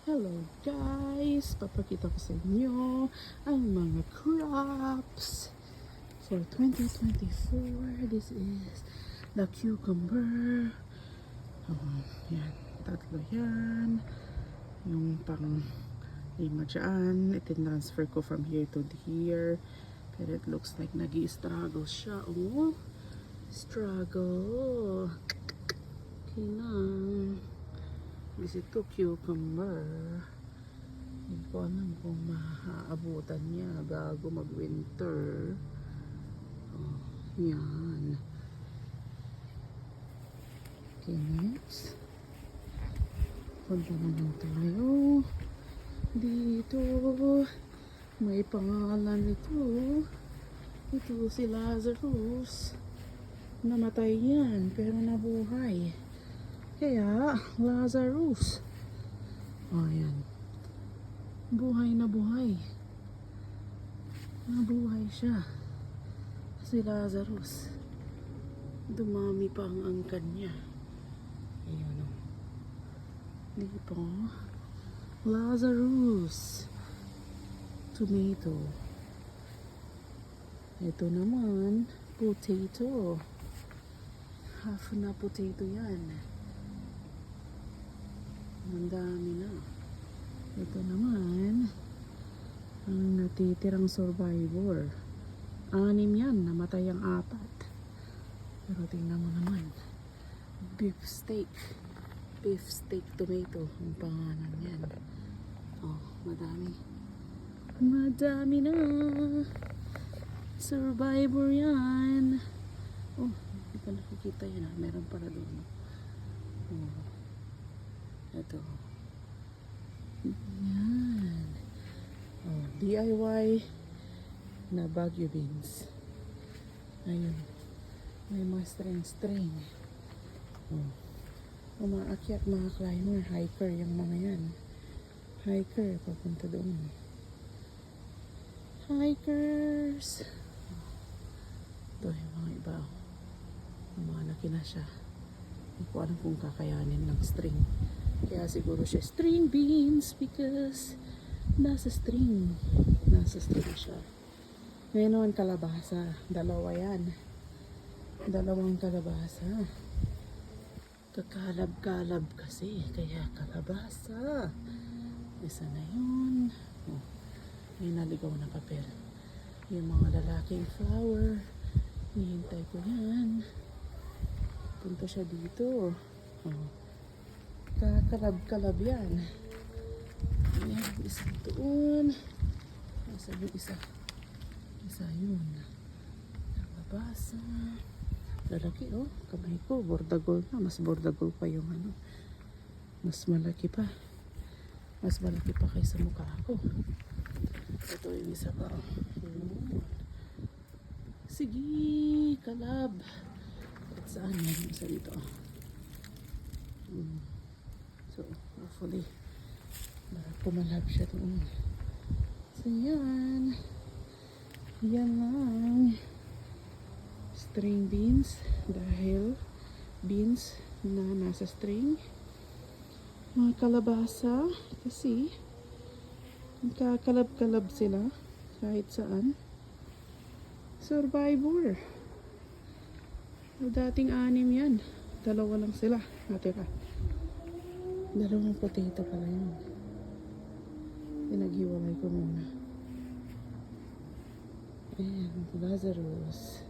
Hello guys! Papakita ko sa inyo ang mga crops for 2024. This is the cucumber. Yan, tatlo yan. Yung pang lima dyan. Itin-transfer ko from here to here. Pero it looks like nag-i-struggle siya. Oh, struggle. Okay na. Is ito cucumber. Hindi ko alam kung maaabutan niya bago mag-winter. Oh, yan. Okay, next. Punta naman tayo. Dito. May pangalan ito. Ito si Lazarus. Namatay yan, pero nabuhay. Kaya, Lazarus. Oh, yan. Buhay na buhay. Nabuhay siya. Si Lazarus. Dumami pa ang angkan niya. Ayun o. Dito. Lazarus. Tomato. Ito naman, potato. Half na potato yan. Ang dami na. Ito naman ang natitirang survivor. 6 yan, namatay ang 4. Pero tingnan mo naman, beef steak tomato ang pangalan yan. Oh, madami na survivor yan. Oh, hindi ko nakikita yan. Meron para doon. Oh, ito. Yan. Oh, DIY na Baguio beans. Ayun. May mga string. Oh. Umaakyat mga climber, hiker yung mga yan. Hiker, papunta doon. Hikers! Ito yung mga iba. Umalaki na siya. Hindi ko alam kung kakayanin ng string. Kaya siguro siya string beans because nasa string siya. Ngayon naman kalabasa. 2 yan. 2 kalabasa. Kakalab-kalab kasi. Kaya kalabasa. Isa na yun. Oh, may naligaw na papel. Yung mga lalaking flower. Hihintay ko yan. Punta siya dito. Oh. Kakalab-kalab yan. Ayan, isa doon. Nasa yung isa. Isa yun. Nababasa. Lalaki, oh. Kamay ko. Bordagol na. Mas bordagol pa yung ano. Mas malaki pa. Mas malaki pa kaysa mukha ko. Ito yung isa pa. Sige, kalab. At saan yan? Isa dito. So, hopefully, pumalab siya doon. So, yan. Yan lang. String beans. Dahil beans na nasa string. Mga kalabasa. Kasi, kakalab-kalab sila. Kahit saan. Survivor. Dating 6 yan. 2 lang sila. Natira. 2 potato pala yun. Pinaghiwalay ko muna. And Lazarus.